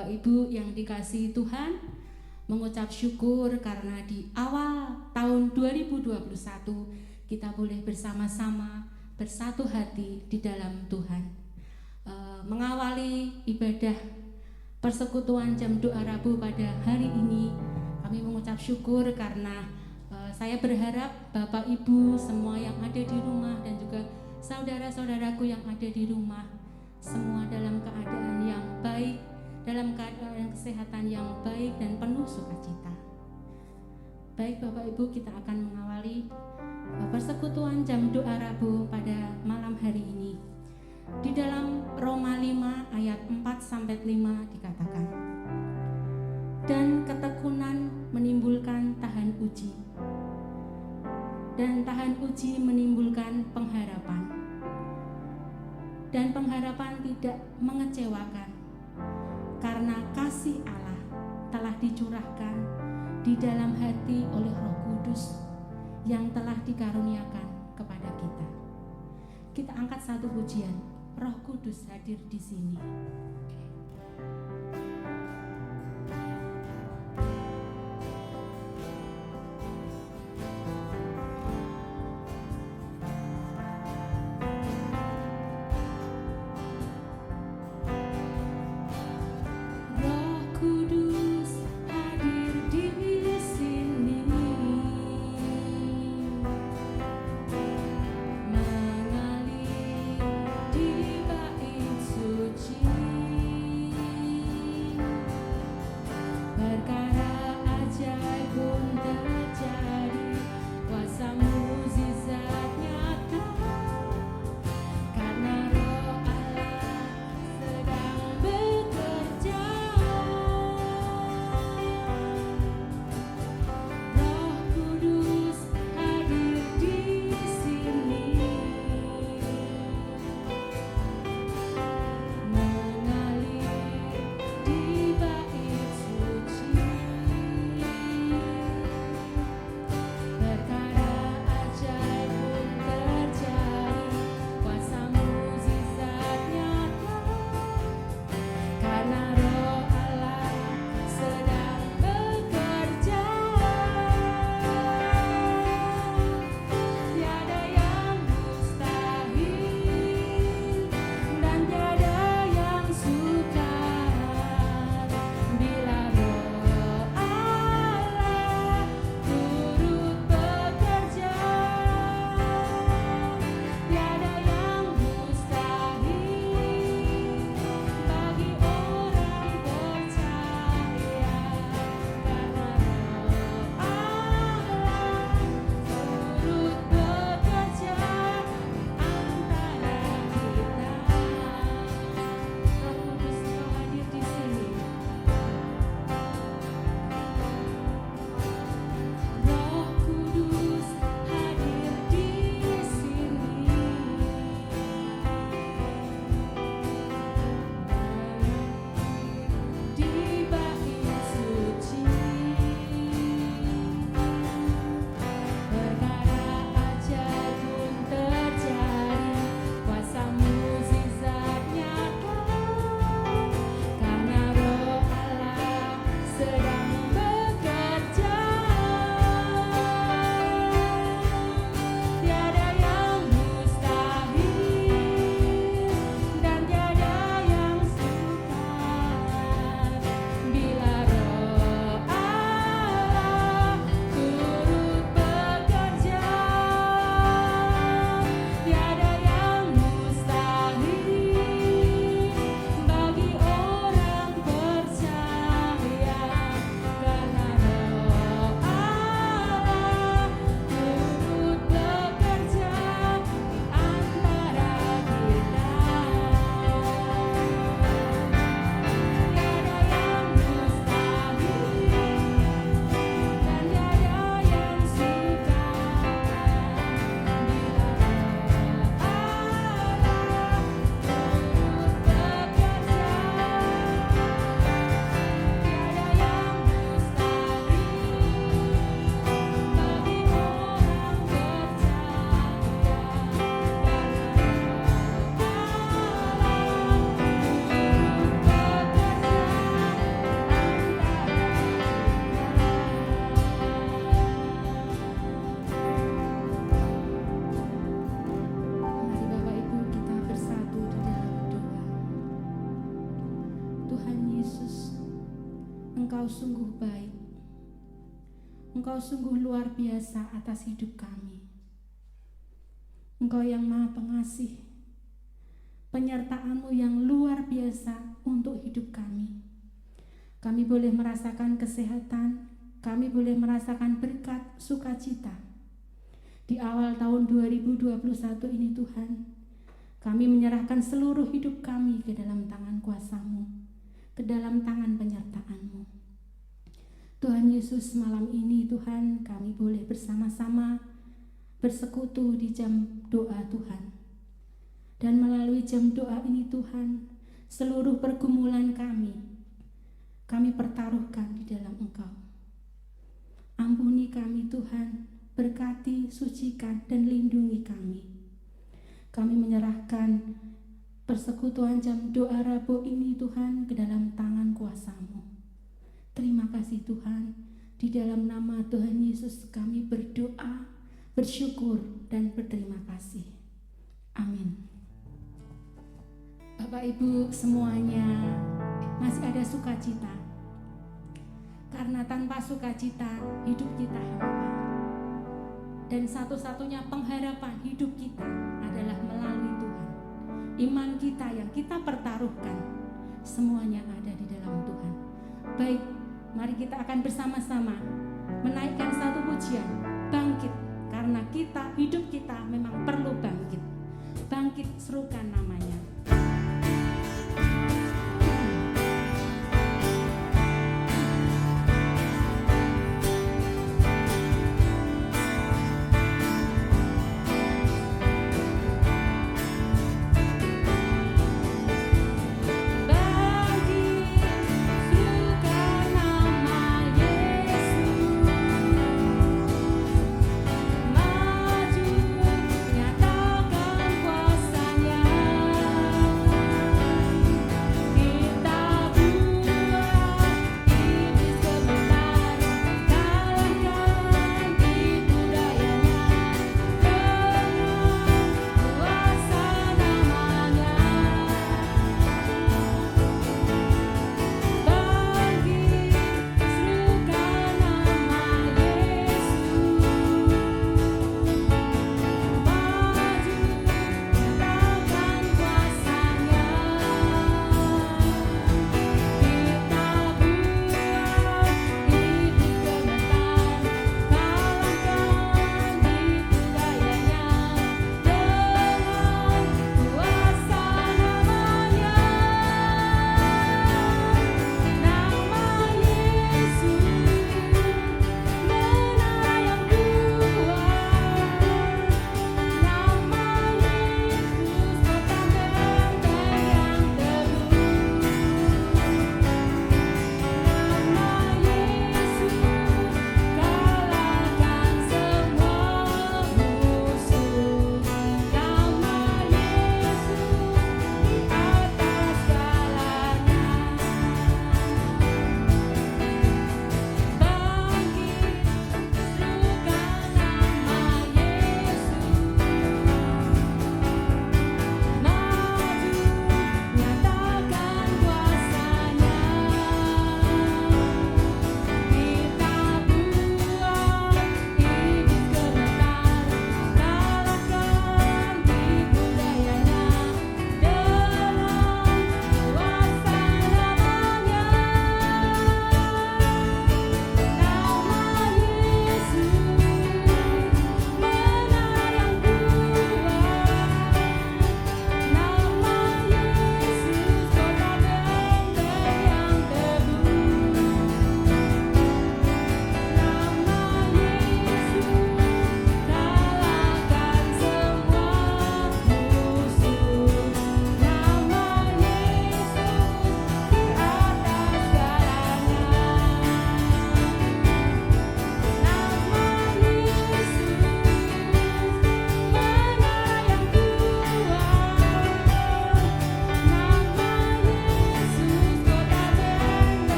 Bapak Ibu yang dikasihi Tuhan, mengucap syukur karena di awal tahun 2021 kita boleh bersama-sama bersatu hati di dalam Tuhan. Mengawali ibadah persekutuan jam doa Rabu pada hari ini, kami mengucap syukur karena saya berharap Bapak Ibu semua yang ada di rumah dan juga saudara-saudaraku yang ada di rumah semua dalam keadaan yang baik, dalam keadaan kesehatan yang baik dan penuh sukacita. Baik Bapak Ibu, kita akan mengawali persekutuan jam doa Rabu pada malam hari ini. Di dalam Roma 5 ayat 4-5 dikatakan, dan ketekunan menimbulkan tahan uji, dan tahan uji menimbulkan pengharapan, dan pengharapan tidak mengecewakan, karena kasih Allah telah dicurahkan di dalam hati oleh Roh Kudus yang telah dikaruniakan kepada kita. Kita angkat satu pujian, Roh Kudus hadir di sini. Mengalir di bait suci. Tuhan Yesus, Engkau sungguh baik. Engkau sungguh luar biasa atas hidup kami. Engkau yang Maha Pengasih, penyertaan-Mu yang luar biasa untuk hidup kami. Kami boleh merasakan kesehatan, kami boleh merasakan berkat sukacita. Di awal tahun 2021 ini Tuhan, kami menyerahkan seluruh hidup kami ke dalam tangan kuasa-Mu, ke dalam tangan penyertaan-Mu. Tuhan Yesus, malam ini Tuhan, kami boleh bersama-sama bersekutu di jam doa Tuhan. Dan melalui jam doa ini Tuhan, seluruh pergumulan kami pertaruhkan di dalam Engkau. Ampuni kami Tuhan, berkati, sucikan, dan lindungi kami. Kami menyerahkan persekutuan jam doa Rabu ini Tuhan ke dalam tangan kuasa-Mu. Terima kasih Tuhan, di dalam nama Tuhan Yesus kami berdoa, bersyukur, dan berterima kasih. Amin. Bapak Ibu semuanya, masih ada sukacita. Karena tanpa sukacita hidup kita hampa. Dan satu-satunya pengharapan hidup kita adalah melalui Tuhan. Iman kita yang kita pertaruhkan, semuanya ada di dalam Tuhan. Baik, mari kita akan bersama-sama menaikkan satu pujian, bangkit. Karena hidup kita memang perlu bangkit. Bangkit, serukan namanya. Maju, nyatakan kuasa-Nya.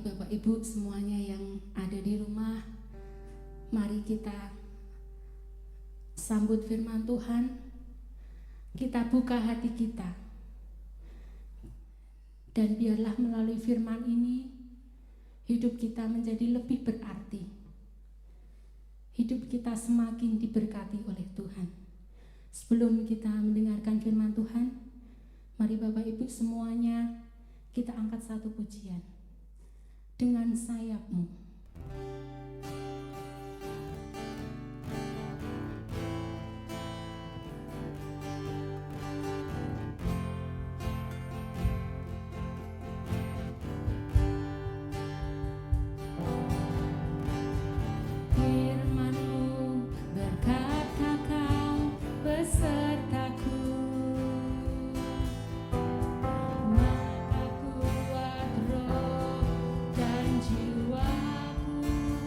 Bapak Ibu semuanya yang ada di rumah, mari kita sambut firman Tuhan. Kita buka hati kita, dan biarlah melalui firman ini hidup kita menjadi lebih berarti. Hidup kita semakin diberkati oleh Tuhan. Sebelum kita mendengarkan firman Tuhan, mari Bapak Ibu semuanya kita angkat satu pujian. Dengan sayapmu. Firman-Mu berkata Kau besertaku, maka kuat roh dan jiwaku.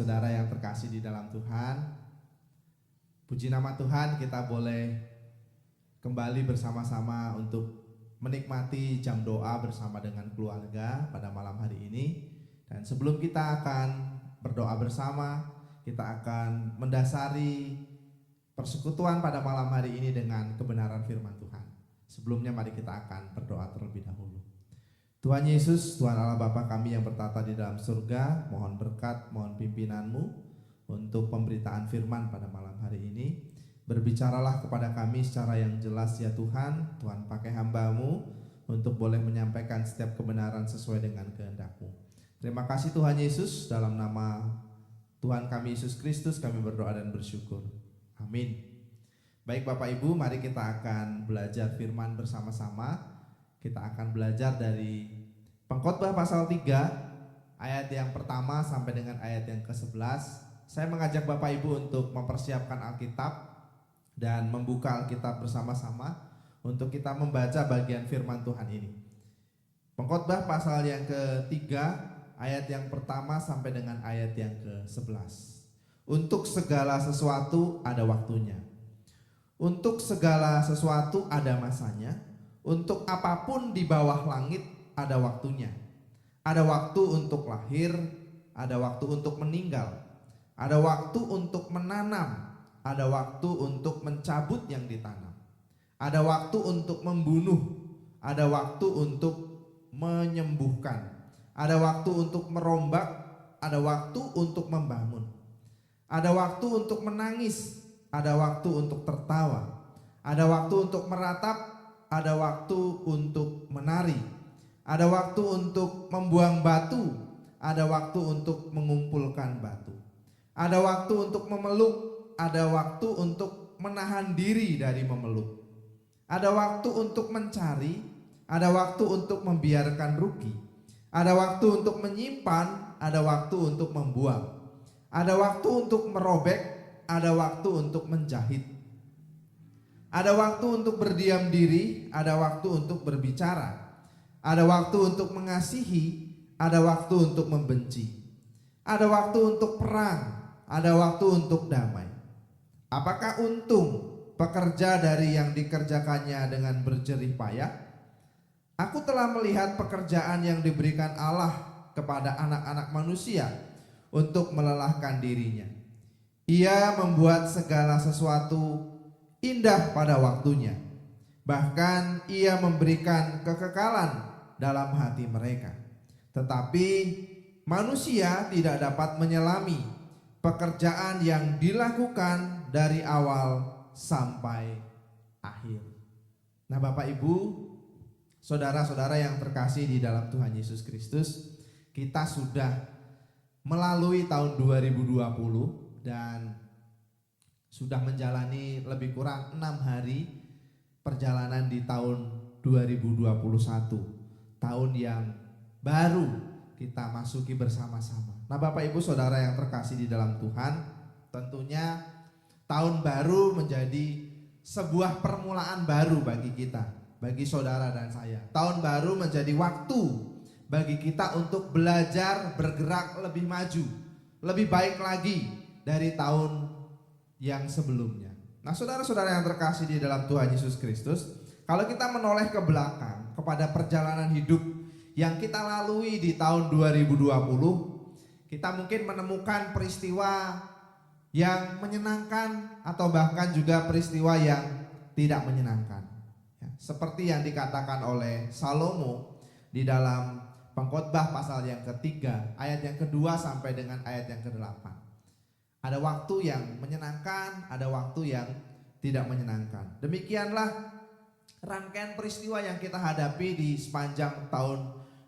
saudara yang terkasih di dalam Tuhan, puji nama Tuhan kita boleh kembali bersama-sama untuk menikmati jam doa bersama dengan keluarga pada malam hari ini. Dan sebelum kita akan berdoa bersama, kita akan mendasari persekutuan pada malam hari ini dengan kebenaran firman Tuhan. Sebelumnya mari kita akan berdoa terlebih dahulu. Tuhan Yesus, Tuhan Allah Bapa kami yang bertata di dalam surga, mohon berkat, mohon pimpinan-Mu untuk pemberitaan firman pada malam hari ini. Berbicaralah kepada kami secara yang jelas ya Tuhan. Tuhan pakai hamba-Mu untuk boleh menyampaikan setiap kebenaran sesuai dengan kehendak-Mu. Terima kasih Tuhan Yesus, dalam nama Tuhan kami Yesus Kristus kami berdoa dan bersyukur. Amin. Baik Bapak Ibu, mari kita akan belajar firman bersama-sama. Kita akan belajar dari Pengkhotbah pasal 3 ayat yang pertama sampai dengan ayat yang ke-11. Saya mengajak Bapak Ibu untuk mempersiapkan Alkitab dan membuka Alkitab bersama-sama untuk kita membaca bagian firman Tuhan ini. Pengkhotbah pasal yang ke-3 ayat yang pertama sampai dengan ayat yang ke-11. Untuk segala sesuatu ada waktunya. Untuk segala sesuatu ada masanya. Untuk apapun di bawah langit ada waktunya. Ada waktu untuk lahir, ada waktu untuk meninggal. Ada waktu untuk menanam, ada waktu untuk mencabut yang ditanam. Ada waktu untuk membunuh, ada waktu untuk menyembuhkan. Ada waktu untuk merombak, ada waktu untuk membangun. Ada waktu untuk menangis, ada waktu untuk tertawa. Ada waktu untuk meratap, ada waktu untuk menari. Ada waktu untuk membuang batu, ada waktu untuk mengumpulkan batu. Ada waktu untuk memeluk, ada waktu untuk menahan diri dari memeluk. Ada waktu untuk mencari, ada waktu untuk membiarkan rugi. Ada waktu untuk menyimpan, ada waktu untuk membuang. Ada waktu untuk merobek, ada waktu untuk menjahit. Ada waktu untuk berdiam diri, ada waktu untuk berbicara. Ada waktu untuk mengasihi, ada waktu untuk membenci. Ada waktu untuk perang, ada waktu untuk damai. Apakah untung pekerja dari yang dikerjakannya dengan berjerih payah? Aku telah melihat pekerjaan yang diberikan Allah kepada anak-anak manusia untuk melelahkan dirinya. Ia membuat segala sesuatu indah pada waktunya. Bahkan ia memberikan kekekalan dalam hati mereka. Tetapi manusia tidak dapat menyelami pekerjaan yang dilakukan dari awal sampai akhir. Nah Bapak Ibu, saudara-saudara yang terkasih di dalam Tuhan Yesus Kristus, kita sudah melalui tahun 2020 dan sudah menjalani lebih kurang 6 hari perjalanan di tahun 2021. Tahun yang baru kita masuki bersama-sama. Nah Bapak Ibu Saudara yang terkasih di dalam Tuhan, tentunya tahun baru menjadi sebuah permulaan baru bagi kita, bagi saudara dan saya. Tahun baru menjadi waktu bagi kita untuk belajar bergerak lebih maju, lebih baik lagi dari tahun yang sebelumnya. Nah saudara-saudara yang terkasih di dalam Tuhan Yesus Kristus, kalau kita menoleh ke belakang kepada perjalanan hidup yang kita lalui di tahun 2020, kita mungkin menemukan peristiwa yang menyenangkan atau bahkan juga peristiwa yang tidak menyenangkan. Seperti yang dikatakan oleh Salomo di dalam Pengkhotbah pasal yang ketiga, ayat yang kedua sampai dengan ayat yang ke-8. Ada waktu yang menyenangkan, ada waktu yang tidak menyenangkan. Demikianlah rangkaian peristiwa yang kita hadapi di sepanjang tahun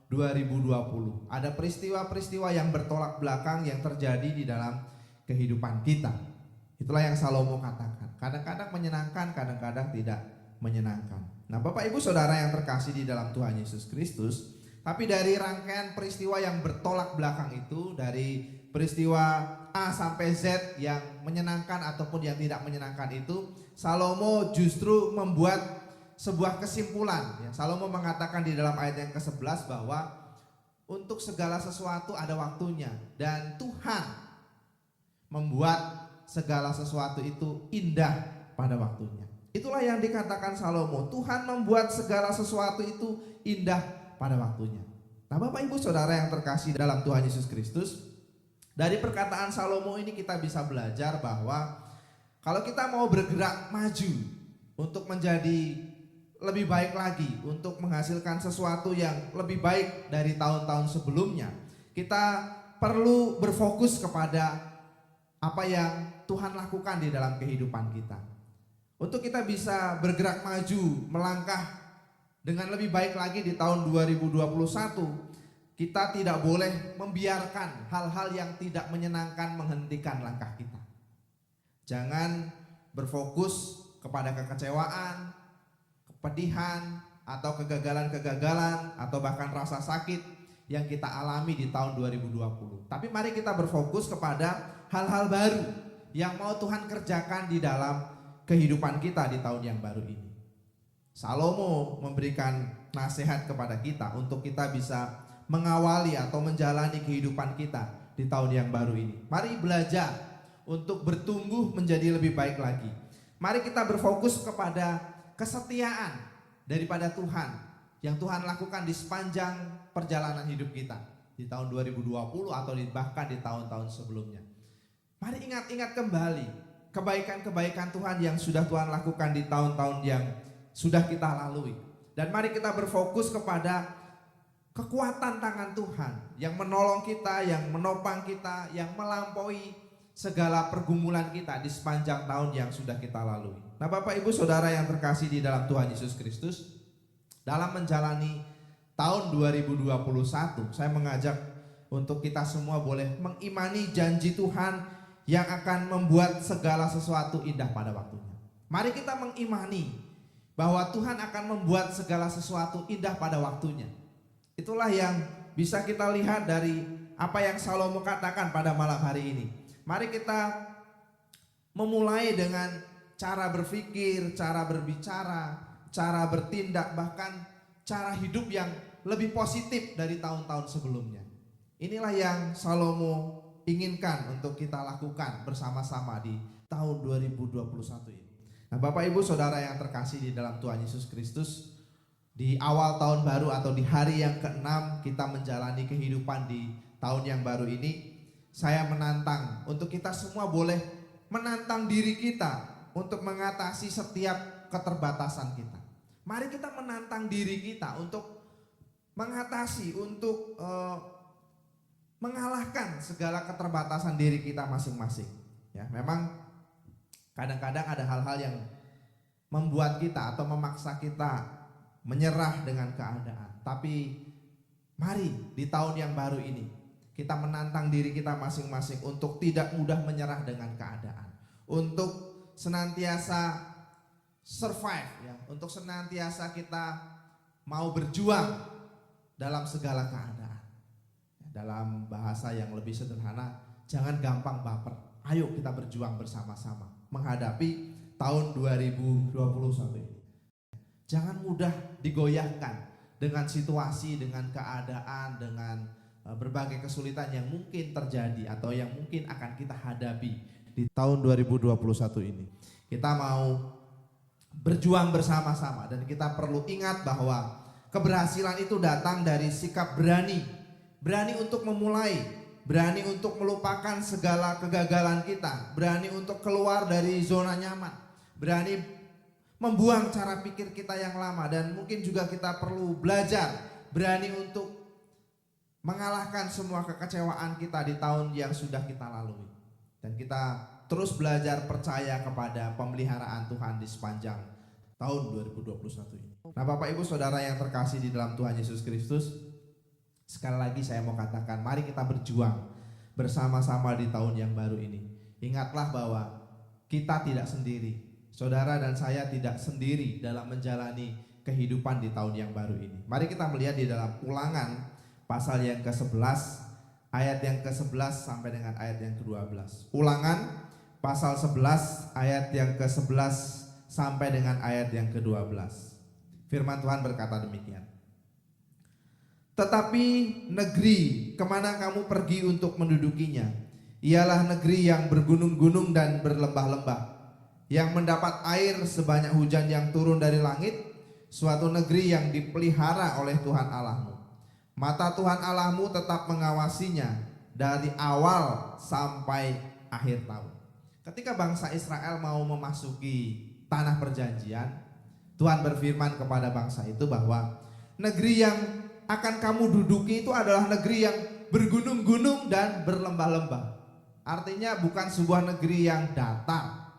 2020. Ada peristiwa-peristiwa yang bertolak belakang yang terjadi di dalam kehidupan kita. Itulah yang Salomo katakan. Kadang-kadang menyenangkan, kadang-kadang tidak menyenangkan. Nah Bapak Ibu Saudara yang terkasih di dalam Tuhan Yesus Kristus, tapi dari rangkaian peristiwa yang bertolak belakang itu, dari peristiwa A sampai Z yang menyenangkan ataupun yang tidak menyenangkan itu, Salomo justru membuat sebuah kesimpulan. Salomo mengatakan di dalam ayat yang ke-11 bahwa untuk segala sesuatu ada waktunya dan Tuhan membuat segala sesuatu itu indah pada waktunya. Itulah yang dikatakan Salomo, Tuhan membuat segala sesuatu itu indah pada waktunya. Nah, Bapak Ibu Saudara yang terkasih dalam Tuhan Yesus Kristus, dari perkataan Salomo ini kita bisa belajar bahwa kalau kita mau bergerak maju untuk menjadi lebih baik lagi, untuk menghasilkan sesuatu yang lebih baik dari tahun-tahun sebelumnya, kita perlu berfokus kepada apa yang Tuhan lakukan di dalam kehidupan kita. Untuk kita bisa bergerak maju, melangkah dengan lebih baik lagi di tahun 2021, kita tidak boleh membiarkan hal-hal yang tidak menyenangkan menghentikan langkah kita. Jangan berfokus kepada kekecewaan, kepedihan, atau kegagalan-kegagalan, atau bahkan rasa sakit yang kita alami di tahun 2020. Tapi mari kita berfokus kepada hal-hal baru yang mau Tuhan kerjakan di dalam kehidupan kita di tahun yang baru ini. Salomo memberikan nasihat kepada kita untuk kita bisa mengawali atau menjalani kehidupan kita di tahun yang baru ini. Mari belajar untuk bertumbuh menjadi lebih baik lagi. Mari kita berfokus kepada kesetiaan daripada Tuhan yang Tuhan lakukan di sepanjang perjalanan hidup kita di tahun 2020 atau bahkan di tahun-tahun sebelumnya. Mari ingat-ingat kembali kebaikan-kebaikan Tuhan yang sudah Tuhan lakukan di tahun-tahun yang sudah kita lalui. Dan mari kita berfokus kepada kekuatan tangan Tuhan yang menolong kita, yang menopang kita, yang melampaui segala pergumulan kita di sepanjang tahun yang sudah kita lalui. Nah, Bapak Ibu Saudara yang terkasih di dalam Tuhan Yesus Kristus, dalam menjalani tahun 2021, saya mengajak untuk kita semua boleh mengimani janji Tuhan yang akan membuat segala sesuatu indah pada waktunya. Mari kita mengimani bahwa Tuhan akan membuat segala sesuatu indah pada waktunya. Itulah yang bisa kita lihat dari apa yang Salomo katakan pada malam hari ini. Mari kita memulai dengan cara berpikir, cara berbicara, cara bertindak, bahkan cara hidup yang lebih positif dari tahun-tahun sebelumnya. Inilah yang Salomo inginkan untuk kita lakukan bersama-sama di tahun 2021 ini. Nah, Bapak Ibu Saudara yang terkasih di dalam Tuhan Yesus Kristus, di awal tahun baru atau di hari yang ke-6 kita menjalani kehidupan di tahun yang baru ini, saya menantang untuk kita semua boleh menantang diri kita untuk mengatasi setiap keterbatasan kita. Mari kita menantang diri kita untuk mengatasi, untuk mengalahkan segala keterbatasan diri kita masing-masing. Ya, memang kadang-kadang ada hal-hal yang membuat kita atau memaksa kita menyerah dengan keadaan. Tapi mari di tahun yang baru ini kita menantang diri kita masing-masing untuk tidak mudah menyerah dengan keadaan, untuk senantiasa survive, ya, untuk senantiasa kita mau berjuang dalam segala keadaan. Dalam bahasa yang lebih sederhana, jangan gampang baper. Ayo kita berjuang bersama-sama menghadapi tahun 2021 ini. Jangan mudah digoyahkan dengan situasi, dengan keadaan, dengan berbagai kesulitan yang mungkin terjadi atau yang mungkin akan kita hadapi di tahun 2021 ini. Kita mau berjuang bersama-sama dan kita perlu ingat bahwa keberhasilan itu datang dari sikap berani untuk memulai, berani untuk melupakan segala kegagalan kita, berani untuk keluar dari zona nyaman, berani membuang cara pikir kita yang lama, dan mungkin juga kita perlu belajar berani untuk mengalahkan semua kekecewaan kita di tahun yang sudah kita lalui. Dan kita terus belajar percaya kepada pemeliharaan Tuhan di sepanjang tahun 2021 ini. Nah, Bapak Ibu Saudara yang terkasih di dalam Tuhan Yesus Kristus, sekali lagi saya mau katakan, mari kita berjuang bersama-sama di tahun yang baru ini. Ingatlah bahwa kita tidak sendiri. Saudara dan saya tidak sendiri dalam menjalani kehidupan di tahun yang baru ini. Mari kita melihat di dalam Ulangan pasal yang ke-11 ayat yang ke-11 sampai dengan ayat yang ke-12. Ulangan pasal 11 ayat yang ke-11 sampai dengan ayat yang ke-12. Firman Tuhan berkata demikian. Tetapi negeri kemana kamu pergi untuk mendudukinya, Ialah negeri yang bergunung-gunung dan berlembah-lembah, yang mendapat air sebanyak hujan yang turun dari langit, suatu negeri yang dipelihara oleh Tuhan Allahmu. Mata Tuhan Allahmu tetap mengawasinya dari awal sampai akhir tahun. Ketika bangsa Israel mau memasuki tanah perjanjian, Tuhan berfirman kepada bangsa itu bahwa negeri yang akan kamu duduki itu adalah negeri yang bergunung-gunung dan berlembah-lembah. Artinya bukan sebuah negeri yang datar.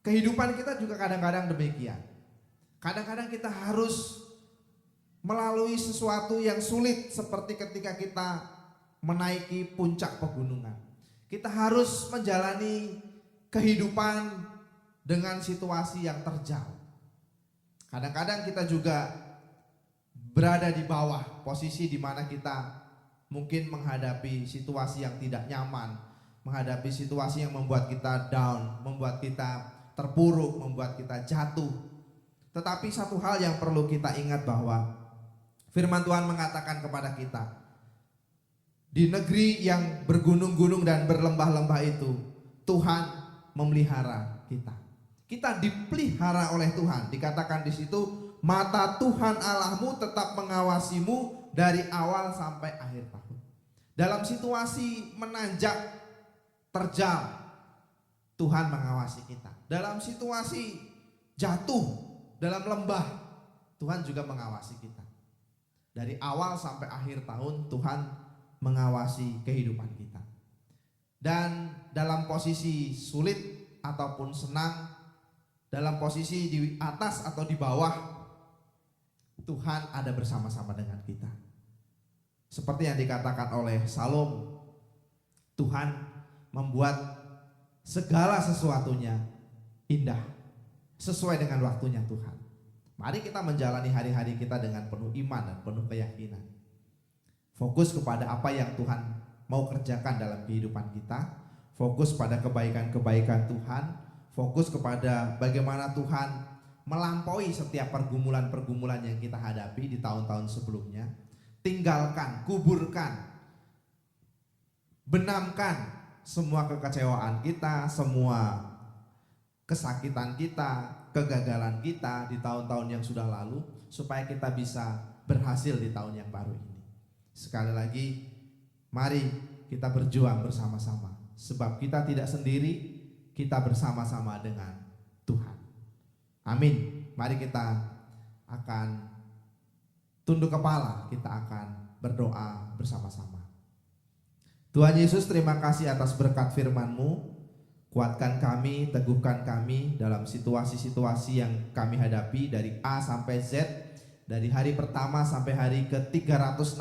Kehidupan kita juga kadang-kadang demikian. Kadang-kadang kita harus melalui sesuatu yang sulit, seperti ketika kita menaiki puncak pegunungan. Kita harus menjalani kehidupan dengan situasi yang terjal. Kadang-kadang kita juga berada di bawah posisi di mana kita mungkin menghadapi situasi yang tidak nyaman, menghadapi situasi yang membuat kita down, membuat kita terpuruk, membuat kita jatuh. Tetapi satu hal yang perlu kita ingat bahwa firman Tuhan mengatakan kepada kita, di negeri yang bergunung-gunung dan berlembah-lembah itu Tuhan memelihara kita. Kita dipelihara oleh Tuhan. Dikatakan di situ, mata Tuhan Allahmu tetap mengawasimu dari awal sampai akhir tahun. Dalam situasi menanjak, terjal, Tuhan mengawasi kita. Dalam situasi jatuh, dalam lembah, Tuhan juga mengawasi kita. Dari awal sampai akhir tahun Tuhan mengawasi kehidupan kita. Dan dalam posisi sulit ataupun senang, dalam posisi di atas atau di bawah, Tuhan ada bersama-sama dengan kita. Seperti yang dikatakan oleh Salom, Tuhan membuat segala sesuatunya indah sesuai dengan waktunya Tuhan. Mari kita menjalani hari-hari kita dengan penuh iman dan penuh keyakinan. Fokus kepada apa yang Tuhan mau kerjakan dalam kehidupan kita. Fokus pada kebaikan-kebaikan Tuhan. Fokus kepada bagaimana Tuhan melampaui setiap pergumulan-pergumulan yang kita hadapi di tahun-tahun sebelumnya. Tinggalkan, kuburkan, benamkan semua kekecewaan kita, semua kesakitan kita, kegagalan kita di tahun-tahun yang sudah lalu, supaya kita bisa berhasil di tahun yang baru ini. Sekali lagi, mari kita berjuang bersama-sama, sebab kita tidak sendiri, kita bersama-sama dengan Tuhan. Amin. Mari kita akan tunduk kepala, kita akan berdoa bersama-sama. Tuhan Yesus, terima kasih atas berkat firman-Mu. Kuatkan kami, teguhkan kami dalam situasi-situasi yang kami hadapi dari A sampai Z, dari hari pertama sampai hari ke-365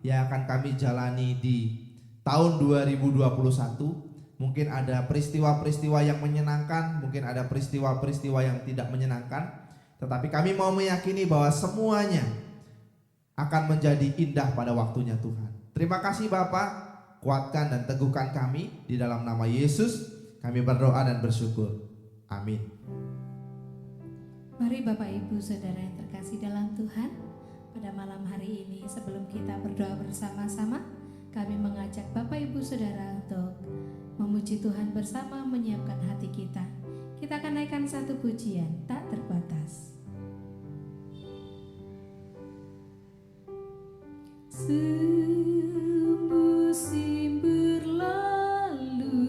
yang akan kami jalani di tahun 2021. Mungkin ada peristiwa-peristiwa yang menyenangkan, mungkin ada peristiwa-peristiwa yang tidak menyenangkan, tetapi kami mau meyakini bahwa semuanya akan menjadi indah pada waktunya Tuhan. Terima kasih Bapa, kuatkan dan teguhkan kami di dalam nama Yesus. Kami berdoa dan bersyukur. Amin. Mari Bapak Ibu Saudara yang terkasih dalam Tuhan, pada malam hari ini sebelum kita berdoa bersama-sama, kami mengajak Bapak Ibu Saudara untuk memuji Tuhan bersama, menyiapkan hati kita. Kita akan naikkan satu pujian, tak terbatas. Musim berlalu,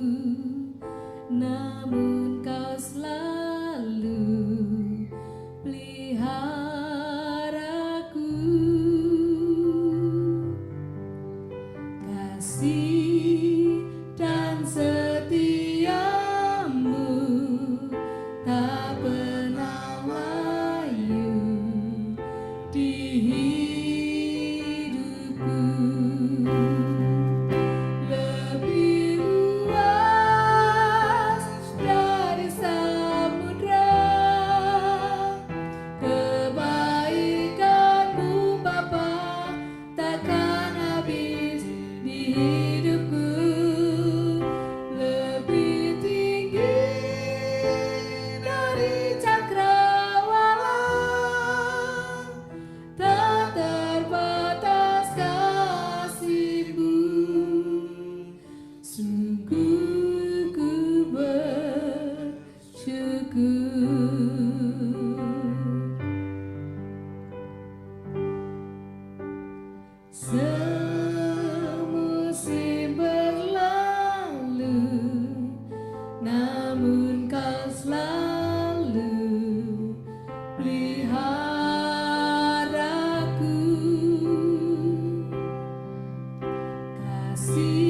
namun Kau selalu peliharaku. Kasih dan setiamu tak pernah layu di hidupku. Lebih luas dari samudra, kebaikan-Mu Bapa takkan habis di Semusim berlalu, namun kau selalu peliharaku. Kasih